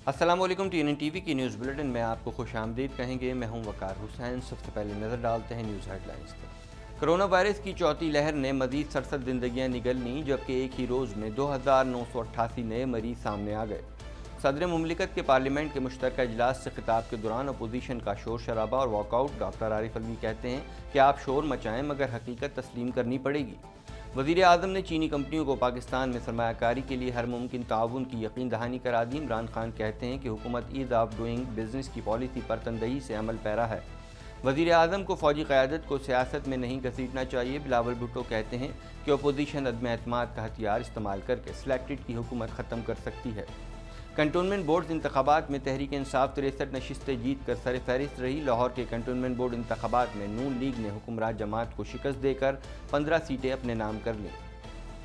السلام علیکم، TNN T V کی نیوز بلیٹن میں آپ کو خوش آمدید کہیں گے۔ میں ہوں وقار حسین۔ سب سے پہلے نظر ڈالتے ہیں نیوز ہیڈ لائنز پر۔ کرونا وائرس کی چوتھی لہر نے مزید 67 زندگیاں نگل لیں، جبکہ ایک ہی روز میں 2988 نئے مریض سامنے آ گئے۔ صدر مملکت کے پارلیمنٹ کے مشترکہ اجلاس سے خطاب کے دوران اپوزیشن کا شور شرابہ اور walk out. Doctor Arif Alvi کہتے ہیں کہ آپ شور مچائیں مگر حقیقت تسلیم کرنی پڑے گی۔ وزیر اعظم نے چینی کمپنیوں کو پاکستان میں سرمایہ کاری کے لیے ہر ممکن تعاون کی یقین دہانی کرا دی۔ عمران خان کہتے ہیں کہ حکومت ایز آف ڈوئنگ بزنس کی پالیسی پر تندہی سے عمل پیرا ہے۔ وزیر اعظم کو فوجی قیادت کو سیاست میں نہیں گھسیٹنا چاہیے۔ بلاول بھٹو کہتے ہیں کہ اپوزیشن عدم اعتماد کا ہتھیار استعمال کر کے سلیکٹڈ کی حکومت ختم کر سکتی ہے۔ کنٹونمنٹ بورڈ انتخابات میں تحریک انصاف 63 نشستیں جیت کر سر فہرست رہی۔ لاہور کے کنٹونمنٹ بورڈ انتخابات میں نون لیگ نے حکمراں جماعت کو شکست دے کر 15 سیٹیں اپنے نام کر لیں۔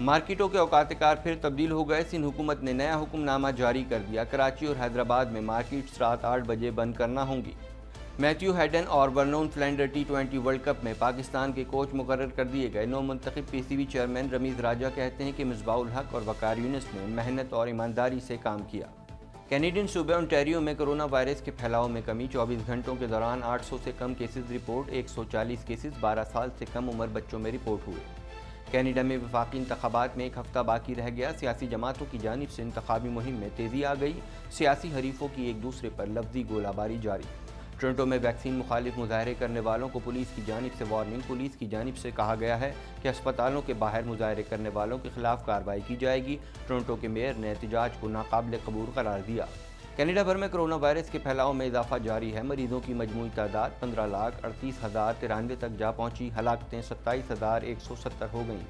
مارکیٹوں کے اوقات کار پھر تبدیل ہو گئے۔ سندھ حکومت نے نیا حکم نامہ جاری کر دیا۔ کراچی اور حیدرآباد میں مارکیٹس رات 8 بجے بند کرنا ہوں گی۔ میتھیو ہیڈن اور ورنون فلینڈر T20 ورلڈ کپ میں پاکستان کے کوچ مقرر کر دیے گئے۔ نو منتخب PCB چیئرمین رمیز راجہ کہتے ہیں کہ مصباح الحق اور وقار یونس نے محنت اور ایمانداری سے کام کیا۔ کینیڈین صوبہ انٹیریو میں کرونا وائرس کے پھیلاؤ میں کمی۔ 24 گھنٹوں کے دوران 800 سے کم کیسز رپورٹ۔ 140 کیسز 12 سال سے کم عمر بچوں میں رپورٹ ہوئے۔ کینیڈا میں وفاقی انتخابات میں ایک ہفتہ باقی رہ گیا۔ سیاسی جماعتوں کی جانب سے انتخابی مہم میں تیزی آ گئی۔ سیاسی حریفوں کی ایک دوسرے پر لفظی گولہ باری جاری۔ ٹورنٹو میں ویکسین مخالف مظاہرے کرنے والوں کو پولیس کی جانب سے وارننگ۔ پولیس کی جانب سے کہا گیا ہے کہ ہسپتالوں کے باہر مظاہرے کرنے والوں کے خلاف کارروائی کی جائے گی۔ ٹورنٹو کے میئر نے احتجاج کو ناقابل قبول قرار دیا۔ کینیڈا بھر میں کرونا وائرس کے پھیلاؤ میں اضافہ جاری ہے۔ مریضوں کی مجموعی تعداد 15,38,093 تک جا پہنچی۔ ہلاکتیں 27,170 ہو گئیں۔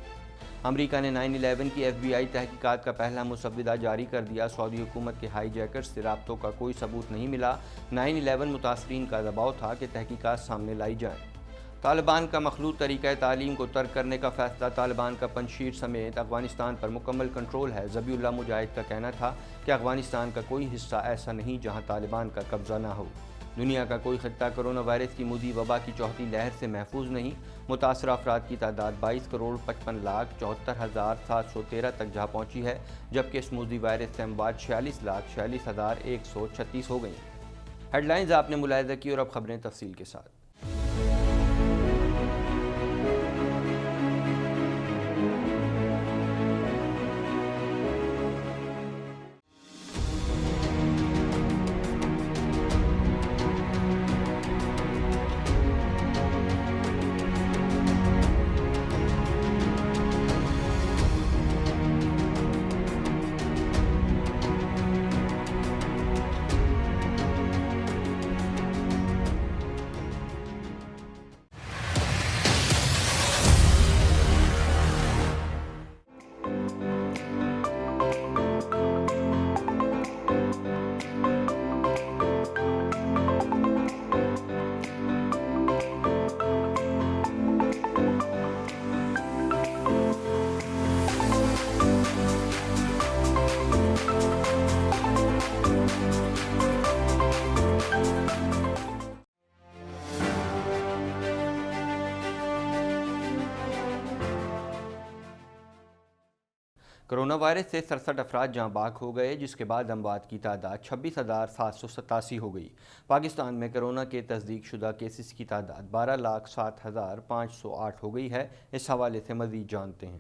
امریکہ نے 9/11 کی FBI تحقیقات کا پہلا مسودہ جاری کر دیا۔ سعودی حکومت کے ہائی جیکرز سے رابطوں کا کوئی ثبوت نہیں ملا۔ 9/11 متاثرین کا دباؤ تھا کہ تحقیقات سامنے لائی جائیں۔ طالبان کا مخلوط طریقہ تعلیم کو ترک کرنے کا فیصلہ۔ طالبان کا پنجشیر سمیت افغانستان پر مکمل کنٹرول ہے۔ ذبیح اللہ مجاہد کا کہنا تھا کہ افغانستان کا کوئی حصہ ایسا نہیں جہاں طالبان کا قبضہ نہ ہو۔ دنیا کا کوئی خطہ کرونا وائرس کی مودی وبا کی چوتھی لہر سے محفوظ نہیں۔ متاثرہ افراد کی تعداد 22,55,74,713 تک جا پہنچی ہے، جبکہ اس مودی وائرس سے اموات 46,46,136 ہو گئیں۔ ہیڈ لائنز آپ نے ملاحظہ کی اور اب خبریں تفصیل کے ساتھ۔ کرونا وائرس سے 67 افراد جاں بحق ہو گئے، جس کے بعد اموات کی تعداد 26,787 ہو گئی۔ پاکستان میں کرونا کے تصدیق شدہ کیسز کی تعداد 12,07,508 ہو گئی ہے۔ اس حوالے سے مزید جانتے ہیں۔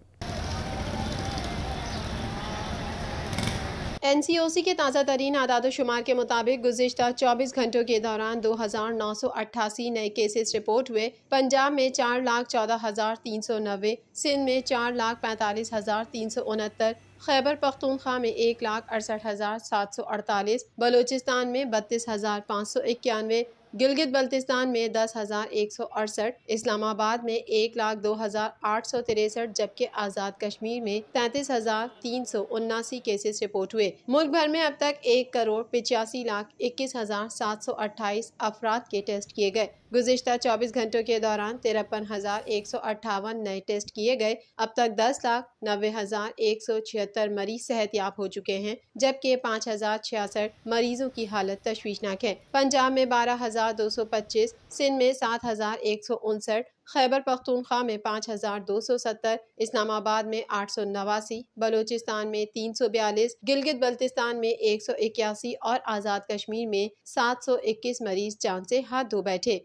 NCOC کے تازہ ترین اعداد و شمار کے مطابق گزشتہ 24 گھنٹوں کے دوران 2,988 نئے کیسز رپورٹ ہوئے۔ پنجاب میں 4,14,390، سندھ میں 4,45,369، خیبر پختونخوا میں 1,68,748، بلوچستان میں 32,591، گلگت بلتستان میں 10,168، اسلام آباد میں 1,02,863، جبکہ آزاد کشمیر میں 33,379 کیسز رپورٹ ہوئے۔ ملک بھر میں اب تک 1,85,21,728 افراد کے ٹیسٹ کیے گئے۔ گزشتہ 24 گھنٹوں کے دوران 53,158 نئے ٹیسٹ کیے گئے۔ اب تک 10,90,176 مریض صحت یاب ہو چکے ہیں، جبکہ 5,066 مریضوں کی حالت تشویشناک ہے۔ پنجاب میں 12,225، سندھ میں 7,159، خیبر پختونخوا میں 5270، اسلام آباد میں 889، بلوچستان میں 342، گلگت بلتستان میں 181 اور آزاد کشمیر میں 721 مریض جان سے ہاتھ دھو بیٹھے۔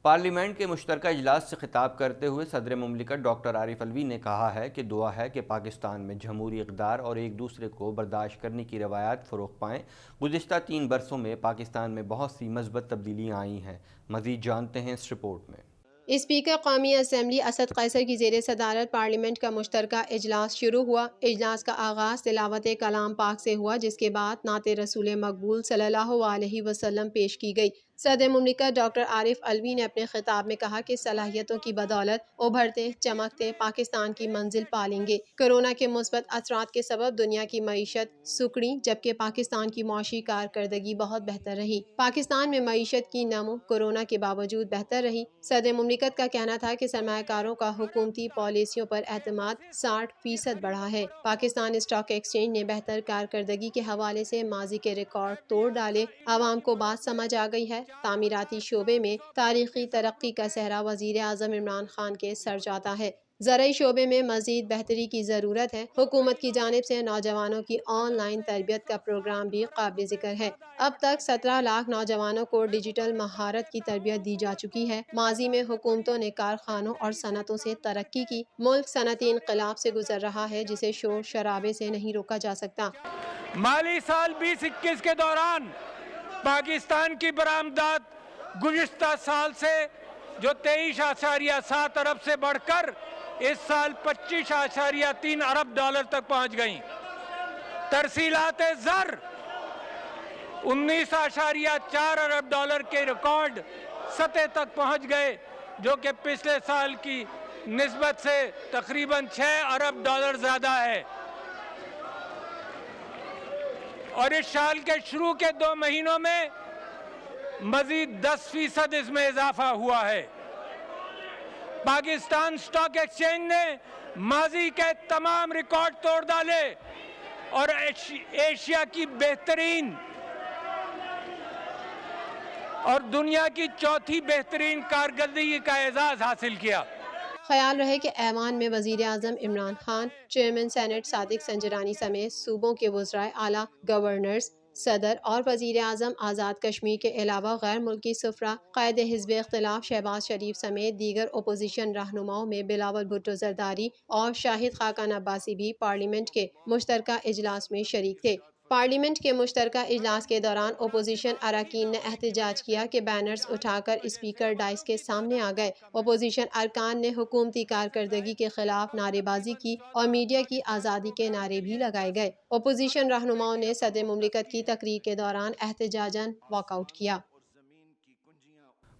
پارلیمنٹ کے مشترکہ اجلاس سے خطاب کرتے ہوئے صدر مملکت ڈاکٹر عارف الوی نے کہا ہے کہ دعا ہے کہ پاکستان میں جمہوری اقدار اور ایک دوسرے کو برداشت کرنے کی روایات فروغ پائیں۔ گزشتہ 3 برسوں میں پاکستان میں بہت سی مثبت تبدیلیاں آئی ہیں۔ مزید جانتے ہیں اس رپورٹ میں۔ اسپیکر قومی اسمبلی اسد قیصر کی زیر صدارت پارلیمنٹ کا مشترکہ اجلاس شروع ہوا۔ اجلاس کا آغاز تلاوت کلام پاک سے ہوا، جس کے بعد نعت رسول مقبول صلی اللہ علیہ وسلم پیش کی گئی۔ صدر مملکت ڈاکٹر عارف الوی نے اپنے خطاب میں کہا کہ صلاحیتوں کی بدولت ابھرتے چمکتے پاکستان کی منزل پالیں گے۔ کورونا کے مثبت اثرات کے سبب دنیا کی معیشت سکڑی، جبکہ پاکستان کی معاشی کارکردگی بہت بہتر رہی۔ پاکستان میں معیشت کی نمو کورونا کے باوجود بہتر رہی۔ صدر مملکت کا کہنا تھا کہ سرمایہ کاروں کا حکومتی پالیسیوں پر اعتماد 60% بڑھا ہے۔ پاکستان اسٹاک ایکسچینج نے بہتر کارکردگی کے حوالے سے ماضی کے ریکارڈ توڑ ڈالے۔ عوام کو بات سمجھ آ گئی ہے۔ تعمیراتی شعبے میں تاریخی ترقی کا صحرا وزیر اعظم عمران خان کے سر جاتا ہے۔ زرعی شعبے میں مزید بہتری کی ضرورت ہے۔ حکومت کی جانب سے نوجوانوں کی آن لائن تربیت کا پروگرام بھی قابل ذکر ہے۔ اب تک 17 لاکھ نوجوانوں کو ڈیجیٹل مہارت کی تربیت دی جا چکی ہے۔ ماضی میں حکومتوں نے کارخانوں اور صنعتوں سے ترقی کی۔ ملک صنعتی انقلاب سے گزر رہا ہے، جسے شور شرابے سے نہیں روکا جا سکتا۔ مالی سال 2021 کے دوران پاکستان کی برآمدات گزشتہ سال سے جو 23.7 ارب سے بڑھ کر اس سال 25.3 ارب ڈالر تک پہنچ گئیں۔ ترسیلات زر 19.4 ارب ڈالر کے ریکارڈ سطح تک پہنچ گئے، جو کہ پچھلے سال کی نسبت سے تقریباً 6 ارب ڈالر زیادہ ہے۔ اور اس سال کے شروع کے 2 مہینوں میں مزید 10% اس میں اضافہ ہوا ہے۔ پاکستان اسٹاک ایکسچینج نے ماضی کے تمام ریکارڈ توڑ ڈالے اور ایشیا کی بہترین اور دنیا کی 4تھی بہترین کارکردگی کا اعزاز حاصل کیا۔ خیال رہے کہ ایوان میں وزیر اعظم عمران خان، چیئرمین سینٹ صادق سنجرانی سمیت صوبوں کے وزرائے اعلیٰ، گورنرز، صدر اور وزیر اعظم آزاد کشمیر کے علاوہ غیر ملکی سفراء، قائد حزب اختلاف شہباز شریف سمیت دیگر اپوزیشن رہنماؤں میں بلاول بھٹو زرداری اور شاہد خاقان عباسی بھی پارلیمنٹ کے مشترکہ اجلاس میں شریک تھے۔ پارلیمنٹ کے مشترکہ اجلاس کے دوران اپوزیشن اراکین نے احتجاج کیا کہ بینرز اٹھا کر اسپیکر ڈائس کے سامنے آ گئے۔ اپوزیشن ارکان نے حکومتی کارکردگی کے خلاف نعرے بازی کی اور میڈیا کی آزادی کے نعرے بھی لگائے گئے۔ اپوزیشن رہنماؤں نے صدر مملکت کی تقریر کے دوران احتجاجاً واک آؤٹ کیا۔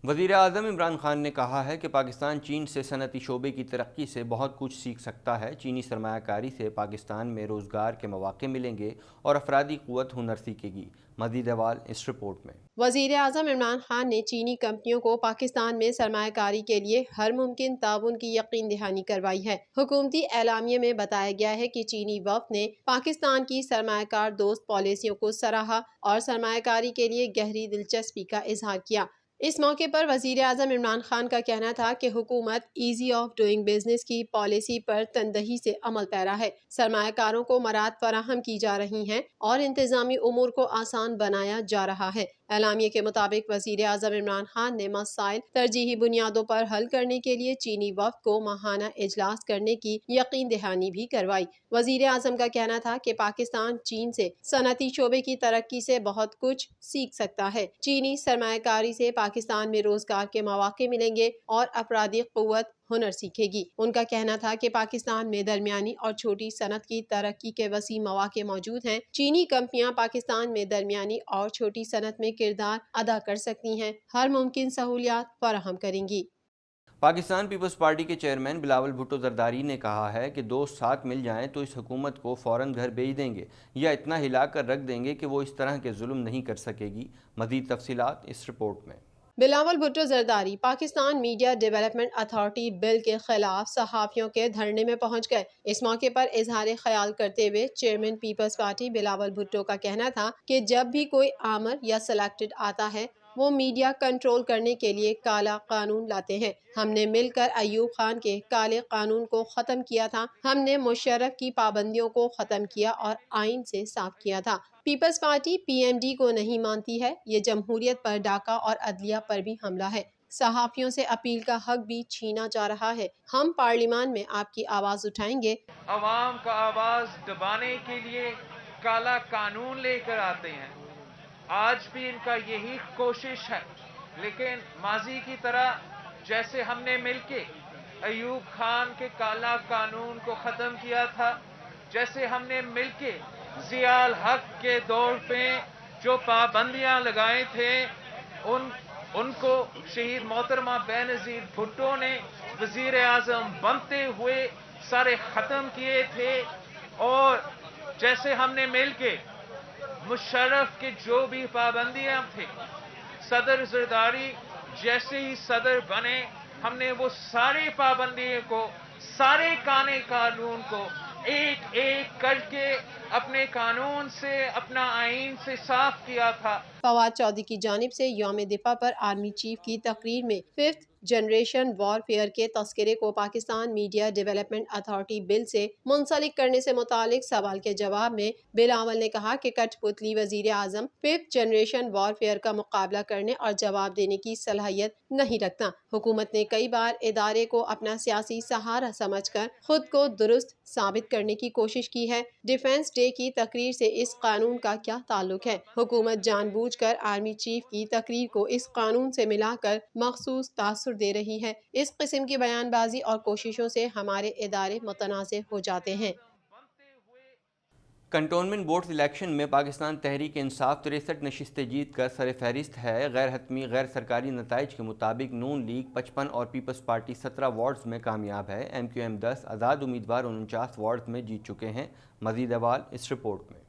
وزیر اعظم عمران خان نے کہا ہے کہ پاکستان چین سے صنعتی شعبے کی ترقی سے بہت کچھ سیکھ سکتا ہے۔ چینی سرمایہ کاری سے پاکستان میں روزگار کے مواقع ملیں گے اور افرادی قوت ہنر سیکھے گی۔ مزید احوال اس رپورٹ میں۔ وزیر اعظم عمران خان نے چینی کمپنیوں کو پاکستان میں سرمایہ کاری کے لیے ہر ممکن تعاون کی یقین دہانی کروائی ہے۔ حکومتی اعلامیے میں بتایا گیا ہے کہ چینی وفد نے پاکستان کی سرمایہ کار دوست پالیسیوں کو سراہا اور سرمایہ کاری کے لیے گہری دلچسپی کا اظہار کیا۔ اس موقع پر وزیر اعظم عمران خان کا کہنا تھا کہ حکومت ایزی آف ڈوئنگ بزنس کی پالیسی پر تندہی سے عمل پیرا ہے۔ سرمایہ کاروں کو مراعات فراہم کی جا رہی ہیں اور انتظامی امور کو آسان بنایا جا رہا ہے۔ اعلامیے کے مطابق وزیر اعظم عمران خان نے مسائل ترجیحی بنیادوں پر حل کرنے کے لیے چینی وفد کو ماہانہ اجلاس کرنے کی یقین دہانی بھی کروائی۔ وزیر اعظم کا کہنا تھا کہ پاکستان چین سے صنعتی شعبے کی ترقی سے بہت کچھ سیکھ سکتا ہے۔ چینی سرمایہ کاری سے پاکستان میں روزگار کے مواقع ملیں گے اور افرادی قوت ہنر سیکھے گی۔ ان کا کہنا تھا کہ پاکستان میں درمیانی اور چھوٹی صنعت کی ترقی کے وسیع مواقع موجود ہیں۔ چینی کمپنیاں پاکستان میں درمیانی اور چھوٹی صنعت میں کردار ادا کر سکتی ہیں، ہر ممکن سہولیات فراہم کریں گی۔ پاکستان پیپلز پارٹی کے چیئرمین بلاول بھٹو زرداری نے کہا ہے کہ دوست ساتھ مل جائیں تو اس حکومت کو فوراً گھر بھیج دیں گے یا اتنا ہلا کر رکھ دیں گے کہ وہ اس طرح کے ظلم نہیں کر سکے گی۔ مزید تفصیلات اس رپورٹ میں۔ Bilawal Bhutto Zardari Pakistan media development authority bill کے خلاف صحافیوں کے دھرنے میں پہنچ گئے۔ اس موقع پر اظہار خیال کرتے ہوئے chairman Peoples Party Bilawal Bhutto کا کہنا تھا کہ جب بھی کوئی آمر یا سلیکٹڈ آتا ہے وہ میڈیا کنٹرول کرنے کے لیے کالا قانون لاتے ہیں۔ ہم نے مل کر ایوب خان کے کالے قانون کو ختم کیا تھا، ہم نے مشرف کی پابندیوں کو ختم کیا اور آئین سے صاف کیا تھا۔ Peoples Party P M D کو نہیں مانتی ہے، یہ جمہوریت پر ڈاکہ اور عدلیہ پر بھی حملہ ہے۔ صحافیوں سے اپیل کا حق بھی چھینا جا رہا ہے۔ ہم پارلیمان میں آپ کی آواز اٹھائیں گے۔ عوام کا آواز دبانے کے لیے کالا قانون لے کر آتے ہیں۔ آج بھی ان کا یہی کوشش ہے، لیکن ماضی کی طرح جیسے ہم نے مل کے ایوب خان کے کالا قانون کو ختم کیا تھا، جیسے ہم نے مل کے ضیاء الحق کے دور پہ جو پابندیاں لگائے تھے ان کو شہید محترمہ بینظیر بھٹو نے وزیر اعظم بنتے ہوئے سارے ختم کیے تھے، اور جیسے ہم نے مل کے مشرف کے جو بھی پابندیاں تھے، صدر زرداری جیسے ہی صدر بنے ہم نے وہ ساری پابندیوں کو، سارے کانے قانون کو ایک ایک کر کے اپنے قانون سے، اپنا آئین سے صاف کیا تھا۔ فواد چودھری کی جانب سے یوم دفاع پر آرمی چیف کی تقریر میں 5th جنریشن وار فیئر کے تذکرے کو پاکستان میڈیا ڈیولپمنٹ اتھارٹی بل سے منسلک کرنے سے متعلق سوال کے جواب میں بلاول نے کہا کہ کٹ پتلی وزیر اعظم 5th جنریشن وار فیئر کا مقابلہ کرنے اور جواب دینے کی صلاحیت نہیں رکھتا۔ حکومت نے کئی بار ادارے کو اپنا سیاسی سہارا سمجھ کر خود کو درست ثابت کرنے کی کوشش کی ہے۔ ڈیفنس ڈے کی تقریر سے اس قانون کا کیا تعلق ہے؟ حکومت جان بوجھ کر آرمی چیف کی تقریر کو اس قانون سے ملا کر مخصوص تاثر دے رہی ہے۔ اس قسم کی بیان بازی اور کوششوں سے ہمارے ادارے متنازع ہو جاتے ہیں۔ کنٹونمنٹ بورڈز الیکشن میں پاکستان تحریک انصاف 63 نشستیں جیت کر سر فہرست ہے۔ غیر حتمی غیر سرکاری نتائج کے مطابق نون لیگ 55 اور پیپلز پارٹی 17 وارڈز میں کامیاب ہے۔ ایم کیو ایم 10 آزاد امیدوار 49 وارڈز میں جیت چکے ہیں۔ مزید احوال اس رپورٹ میں۔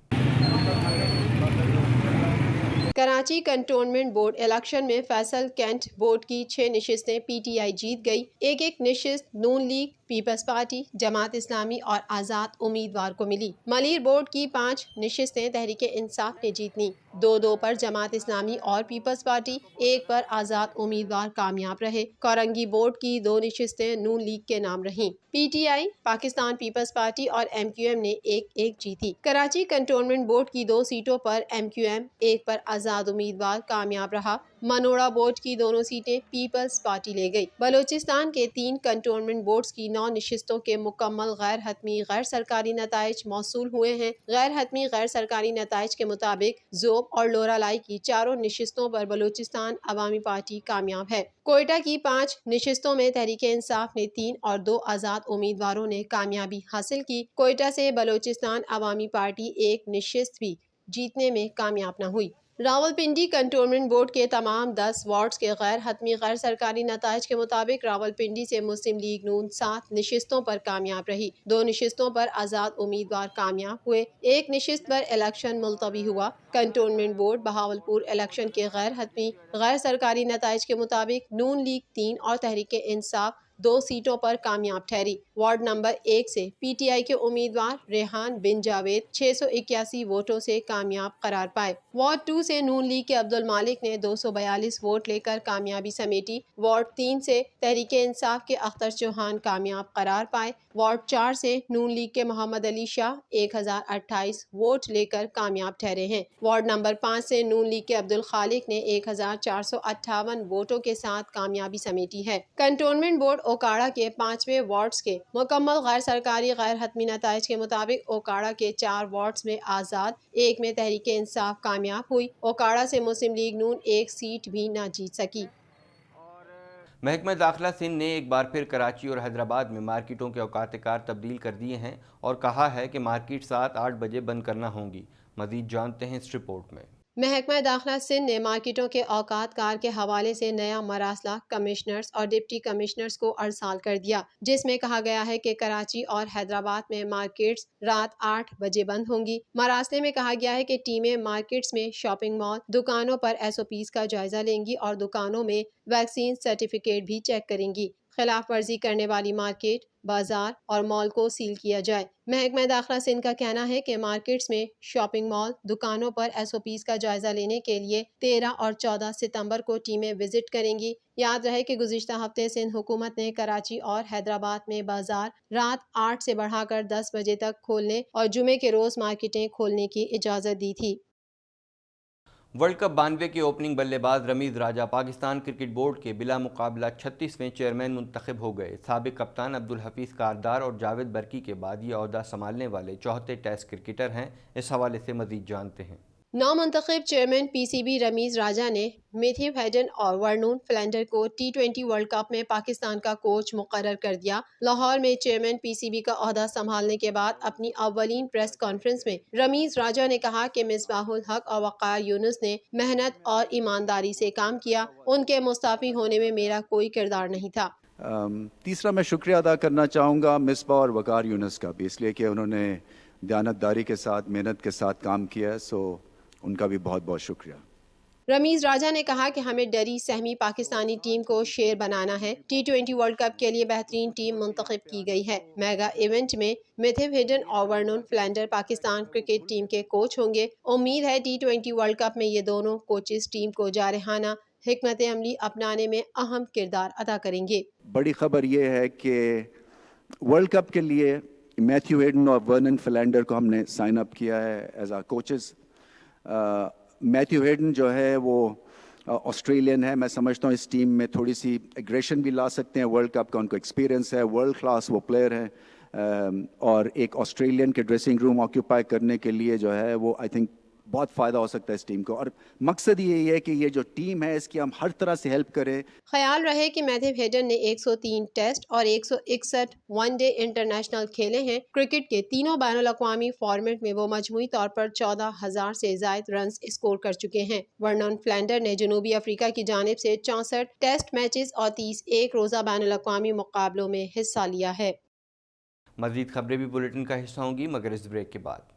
کراچی کنٹونمنٹ بورڈ الیکشن میں فیصل کینٹ بورڈ کی 6 نشستیں پی ٹی آئی جیت گئی۔ ایک نشست نون league, Peoples party, Jamaat Islami اور آزاد امیدوار کو ملی۔ ملیر بورڈ کی 5 نشستیں تحریک انصاف نے جیت لیں۔ 2 پر جماعت اسلامی اور پیپلز پارٹی، 1 پر آزاد امیدوار کامیاب رہے۔ کورنگی بورڈ کی 2 نشستیں نون لیگ کے نام رہیں۔ P T I, Pakistan Peoples Party اور ایم کیو ایم نے 1 جیتی۔ کراچی کنٹونمنٹ بورڈ کی 2 سیٹوں پر ایم کیو ایم، 1 پر آزاد امیدوار کامیاب رہا۔ منوڑا بورڈ کی 2 سیٹیں پیپلز پارٹی لے گئی۔ بلوچستان کے 3 کنٹونمنٹ بورڈز کی 9 نشستوں کے مکمل غیر حتمی غیر سرکاری نتائج موصول ہوئے ہیں۔ غیر حتمی غیر سرکاری نتائج کے مطابق ذوب اور لورا لائی کی 4 نشستوں پر بلوچستان عوامی پارٹی کامیاب ہے۔ کوئٹہ کی 5 نشستوں میں تحریک انصاف نے 3 اور 2 آزاد امیدواروں نے کامیابی حاصل کی۔ کوئٹہ سے بلوچستان عوامی پارٹی 1 نشست بھی جیتنے میں کامیاب نہ ہوئی۔ راولپنڈی کنٹونمنٹ بورڈ کے تمام 10 وارڈز کے غیر حتمی غیر سرکاری نتائج کے مطابق راولپنڈی سے مسلم لیگ نون 7 نشستوں پر کامیاب رہی۔ 2 نشستوں پر آزاد امیدوار کامیاب ہوئے۔ 1 نشست پر الیکشن ملتوی ہوا۔ کنٹونمنٹ بورڈ بہاولپور الیکشن کے غیر حتمی غیر سرکاری نتائج کے مطابق نون لیگ 3 اور تحریک انصاف 2 سیٹوں پر کامیاب ٹھہری۔ وارڈ نمبر 1 سے پی ٹی آئی کے امیدوار ریحان بن جاوید 681 ووٹوں سے کامیاب قرار پائے۔ وارڈ 2 سے نون لیگ کے عبدالمالک نے 242 ووٹ لے کر کامیابی سمیٹی۔ وارڈ 3 سے تحریک انصاف کے اختر چوہان کامیاب قرار پائے۔ وارڈ 4 سے نون لیگ کے محمد علی شاہ 1028 ووٹ لے کر کامیاب ٹھہرے ہیں۔ وارڈ نمبر 5 سے نون لیگ کے عبدالخالق نے 1458 ووٹوں کے ساتھ کامیابی سمیٹی ہے۔ کنٹونمنٹ بورڈ اوکاڑا کے 5ویں وارڈز کے مکمل غیر سرکاری غیر حتمی نتائج کے مطابق اوکاڑا کے 4 وارڈز میں آزاد، 1 میں تحریک انصاف کامیاب ہوئی۔ اوکاڑا سے مسلم لیگ نون 1 سیٹ بھی نہ جیت سکی۔ محکمہ داخلہ سندھ نے ایک بار پھر کراچی اور حیدرآباد میں مارکیٹوں کے اوقات کار تبدیل کر دیے ہیں اور کہا ہے کہ مارکیٹ 7-8 بجے بند کرنا ہوں گی۔ مزید جانتے ہیں اس رپورٹ میں۔ محکمہ داخلہ سندھ نے مارکیٹوں کے اوقات کار کے حوالے سے نیا مراسلہ کمشنرز اور ڈپٹی کمشنرز کو ارسال کر دیا، جس میں کہا گیا ہے کہ کراچی اور حیدرآباد میں مارکیٹس رات 8 بجے بند ہوں گی۔ مراسلے میں کہا گیا ہے کہ ٹیمیں مارکیٹس میں شاپنگ مال، دکانوں پر SOPs کا جائزہ لیں گی اور دکانوں میں ویکسین سرٹیفکیٹ بھی چیک کریں گی۔ خلاف ورزی کرنے والی مارکیٹ، بازار اور مال کو سیل کیا جائے۔ محکمہ داخلہ سندھ کا کہنا ہے کہ مارکیٹس میں شاپنگ مال، دکانوں پر SOPs کا جائزہ لینے کے لیے 13 اور 14 ستمبر کو ٹیمیں وزٹ کریں گی۔ یاد رہے کہ گزشتہ ہفتے سندھ حکومت نے کراچی اور حیدرآباد میں بازار رات 8 سے بڑھا کر 10 بجے تک کھولنے اور جمعے کے روز مارکیٹیں کھولنے کی اجازت دی تھی۔ ورلڈ کپ 92 کے اوپننگ بلے باز رمیز راجہ پاکستان کرکٹ بورڈ کے بلا مقابلہ 36ویں چیئرمین منتخب ہو گئے۔ سابق کپتان عبدالحفیظ کاردار اور جاوید برکی کے بعد یہ عہدہ سنبھالنے والے چوتھے ٹیسٹ کرکٹر ہیں۔ اس حوالے سے مزید جانتے ہیں۔ نامنتخب چیئرمین PCB رمیز راجہ نے میتھیو ہیڈن اور ورنون فلینڈر کو T20 ورلڈ کپ میں پاکستان کا کوچ مقرر کر دیا۔ لاہور میں چیئرمین PCB کا عہدہ سنبھالنے کے بعد اپنی اولین پریس کانفرنس میں رمیز راجہ نے کہا کہ مصباح الحق اور وقار یونس نے محنت اور ایمانداری سے کام کیا، ان کے مستعفی ہونے میں میرا کوئی کردار نہیں تھا۔ تیسرا میں شکریہ ادا کرنا چاہوں گا مصباح اور وقار یونس کا بھی، اس لیے کہ انہوں نے دیانتداری کے ساتھ محنت کے ساتھ کام کیا، سو ان کا بھی بہت بہت شکریہ۔ رمیز راجہ نے کہا کہ ہمیں ڈری سہمی پاکستانی ٹیم کو شیر بنانا ہے۔ T20 ورلڈ کپ کے لیے بہترین ٹیم منتخب کی گئی ہے۔ میگا ایونٹ میں میتھیو ہیڈن اور ورنون فلینڈر پاکستان کرکٹ ٹیم کے کوچ ہوں گے۔ امید ہے T20 ورلڈ کپ میں یہ دونوں کوچز ٹیم کو جارحانہ حکمت عملی اپنانے میں اہم کردار ادا کریں گے۔ بڑی خبر یہ ہے کہ ورلڈ کپ کے لیے میتھیو ہیڈن اور ورنن فلینڈر کو ہم نے سائن اپ کیا ہے as a coaches. Matthew Hayden جو ہے وہ آسٹریلین ہے، میں سمجھتا ہوں اس ٹیم میں تھوڑی سی ایگریشن بھی لا سکتے ہیں، ورلڈ کپ کا ان کو ایکسپیرینس ہے، ورلڈ کلاس وہ پلیئر ہیں، اور ایک آسٹریلین کے ڈریسنگ روم آکیوپائی کرنے کے لیے جو ہے وہ آئی تھنک بہت فائدہ ہو سکتا ہے اس ٹیم کو، اور مقصد یہی ہے کہ یہ جو ٹیم ہے اس کی ہم ہر طرح سے ہیلپ کریں۔ خیال رہے کہ میتھیو ہیڈن نے 103 ٹیسٹ اور 161 ون ڈے انٹرنیشنل کھیلے ہیں۔ کرکٹ کے تینوں بین الاقوامی فارمیٹ میں وہ مجموعی طور پر 14,000 سے زائد رنز اسکور کر چکے ہیں۔ ورنون فلینڈر نے جنوبی افریقہ کی جانب سے 64 ٹیسٹ میچز اور 30 ایک روزہ بین الاقوامی مقابلوں میں حصہ لیا ہے۔ مزید خبریں بھی بلیٹن کا حصہ ہوں گی مگر اس بریک کے بعد۔